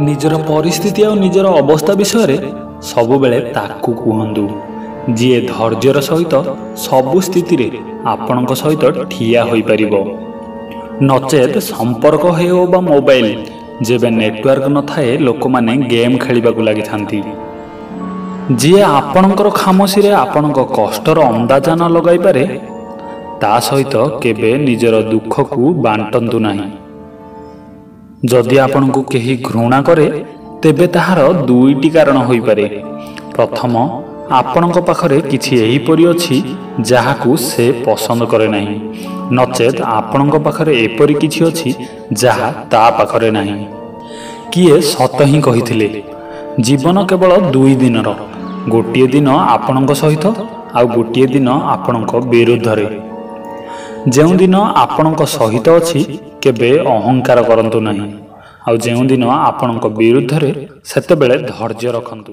निजर परिस्थिति और निजर अवस्था विषय सबुबले ताकू कहतु जी धैर्यर सहित सबु स्थिति रे आपणक सहित ठिया होई परिबो। नचेत संपर्क हो बा मोबाइल जेबे नेटवर्क न थाए लोक माने गेम खेलिबा को लागि थांती। जी आपणकर खामसी रे आपणक कष्टर अंदाजा न लगाई पारे ता सहित केबे निजर दुख को बांटंतु नाही। जदि आपनकु केही घृणा करे तेबे ताहार दुईटी कारण होई पारे। प्रथम आपणक पाखरे किछि एहिपरि अछि जाहाकू से पसंद करे नाही, नचेत आपणक पाखरे एपरि किछि अछि जाहा ता पाखरे नाही। किए सत ही कहिथिले जीवन केवल दुई दिनर, गोटिए दिन आपणक सहित आ गोटिए दिन आपणक विरुद्ध रे। जेउ दिन आपणक सहित अछि केबे अहंकार करंतु नाही, आ जेउ दिन आपणक विरुद्ध रे सेतेबेले धैर्य रखंतु।